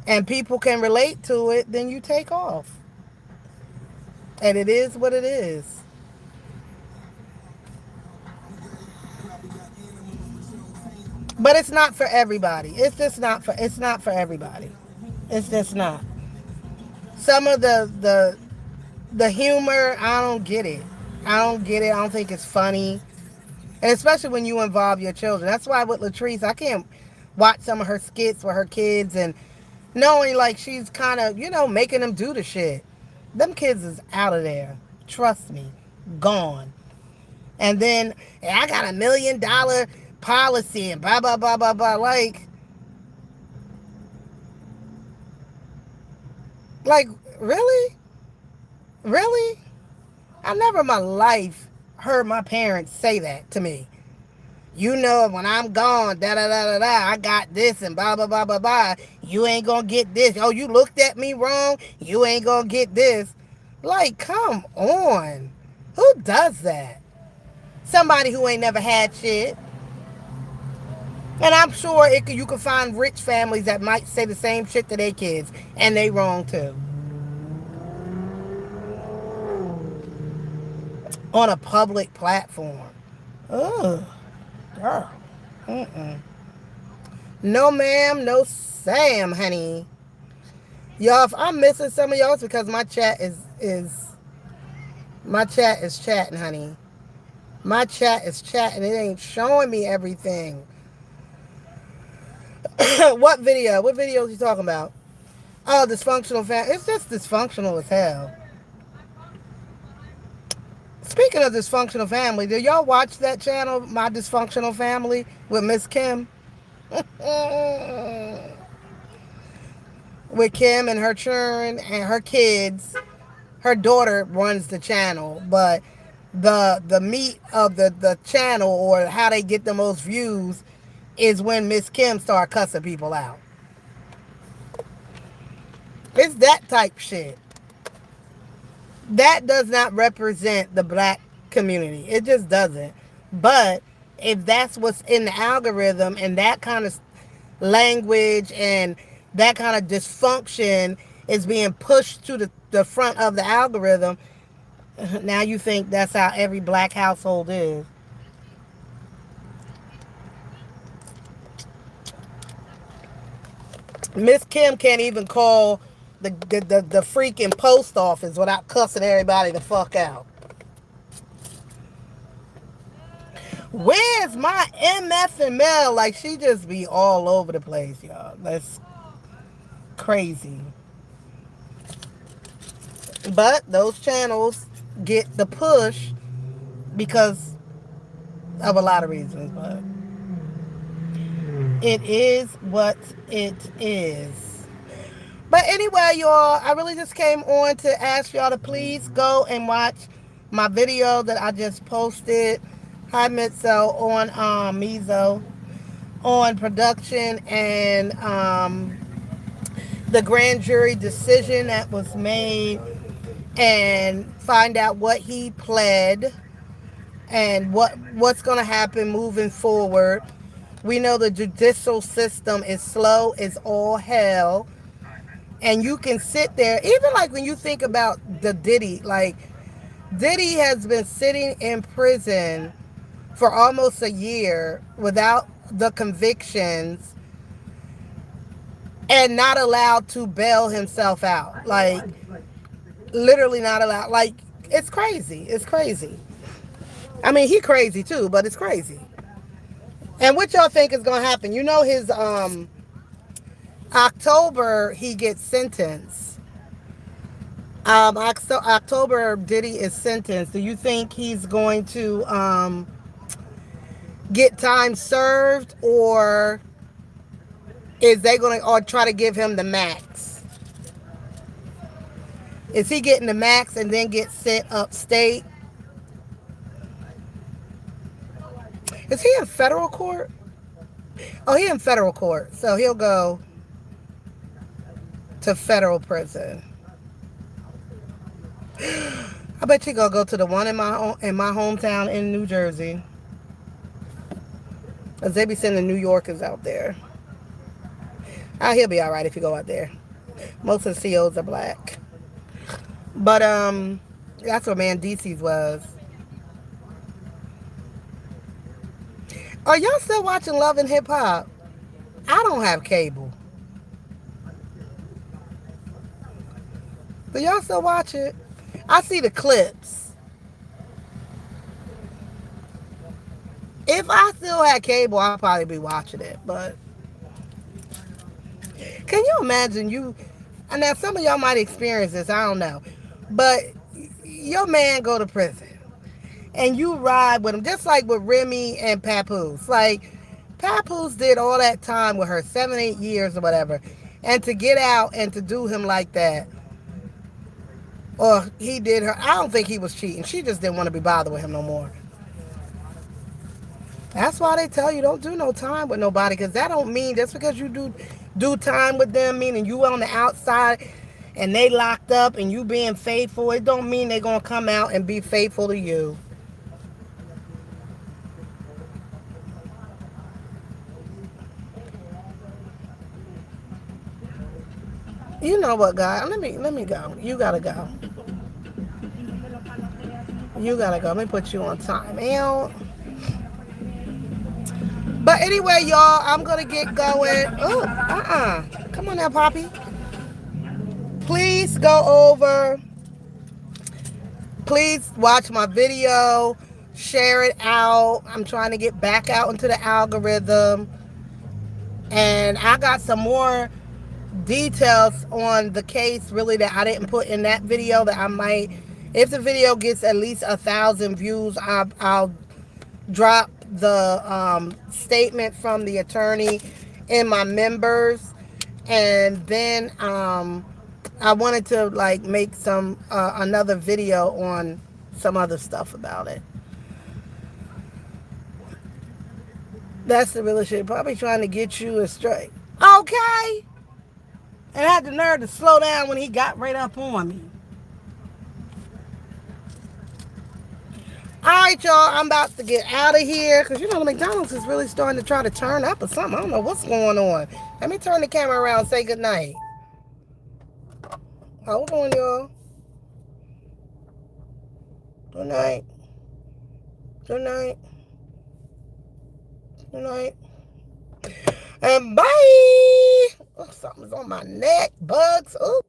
and people can relate to it, then you take off. And it is what it is. But it's not for everybody. It's not for everybody. It's just not. Some of the humor, I don't get it. I don't get it. I don't think it's funny. And especially when you involve your children. That's why with Latrice, I can't watch some of her skits with her kids and knowing like she's kind of, making them do the shit. Them kids is out of there. Trust me. Gone. And then I got $1 million policy and blah, blah, blah, blah, blah. Like, really? Really? I never in my life heard my parents say that to me. When I'm gone, da da da da da, I got this and blah blah blah blah blah. You ain't gonna get this. Oh, you looked at me wrong. You ain't gonna get this. Like, come on. Who does that? Somebody who ain't never had shit. And I'm sure you can find rich families that might say the same shit to their kids, and they wrong too. On a public platform. Ugh, girl. Mm-mm. No, ma'am. No, Sam, honey. Y'all, if I'm missing some of y'all, it's because my chat is chatting, honey. My chat is chatting. It ain't showing me everything. What video? What video is you talking about? Oh, dysfunctional family. It's just dysfunctional as hell. Speaking of dysfunctional family, did y'all watch that channel, My Dysfunctional Family, with Miss Kim? With Kim and her children and her kids. Her daughter runs the channel, but the meat of the channel or how they get the most views is when Miss Kim start cussing people out. It's that type shit. That does not represent the black community. It just doesn't. But if that's what's in the algorithm and that kind of language and that kind of dysfunction is being pushed to the front of the algorithm, now you think that's how every black household is. Miss Kim can't even call the freaking post office without cussing everybody the fuck out. Where's my MFML? Like, she just be all over the place, y'all. That's crazy. But those channels get the push because of a lot of reasons. But it is what it is. But anyway, y'all, I really just came on to ask y'all to please go and watch my video that I just posted. Hi, Mitzo, on Mizo, on production and the grand jury decision that was made, and find out what he pled and what's going to happen moving forward. We know the judicial system is slow as all hell. And you can sit there, even like when you think about the Diddy, like Diddy has been sitting in prison for almost a year without the convictions and not allowed to bail himself out. Like, literally not allowed. Like, It's crazy. It's crazy. I mean, he crazy too, but it's crazy. And what y'all think is gonna happen? You know, his October he gets sentenced. October Diddy is sentenced. Do you think he's going to get time served, or is they going to or try to give him the max? Is he getting the max and then get sent upstate? Is he in federal court? Oh, he in federal court, so he'll go to federal prison. I bet you gonna go to the one in my hometown in New Jersey, cause they be sending New Yorkers out there. He'll be all right if you go out there. Most of the COs are black, but that's what Mandisi's was. Are y'all still watching Love and Hip Hop? I don't have cable. Do y'all still watch it? I see the clips. If I still had cable, I'd probably be watching it. But can you imagine you? And now some of y'all might experience this. I don't know. But your man go to prison, and you ride with him, just like with Remy and Papoose. Like, Papoose did all that time with her, 7, 8 years or whatever. And to get out and to do him like that, or he did her, I don't think he was cheating. She just didn't want to be bothered with him no more. That's why they tell you don't do no time with nobody, because that don't mean just because you do time with them, meaning you on the outside and they locked up and you being faithful, it don't mean they gonna come out and be faithful to you. You know what, God? Let me go. You gotta go. You gotta go. Let me put you on time out. But anyway, y'all, I'm gonna get going. Oh, come on now, Poppy. Please go over. Please watch my video. Share it out. I'm trying to get back out into the algorithm. And I got some more details on the case, really, that I didn't put in that video, that I might, if the video gets at least 1,000 views, I'll drop the statement from the attorney in my members. And then I wanted to like make some another video on some other stuff about it. That's the real shit. Probably trying to get you astray. Okay. And I had the nerve to slow down when he got right up on me. Alright, y'all. I'm about to get out of here. Because, you know, the McDonald's is really starting to try to turn up or something. I don't know what's going on. Let me turn the camera around and say goodnight. Hold on, y'all. Good night. Good night. Good night. And bye. Oh, something's on my neck. Bugs. Oh.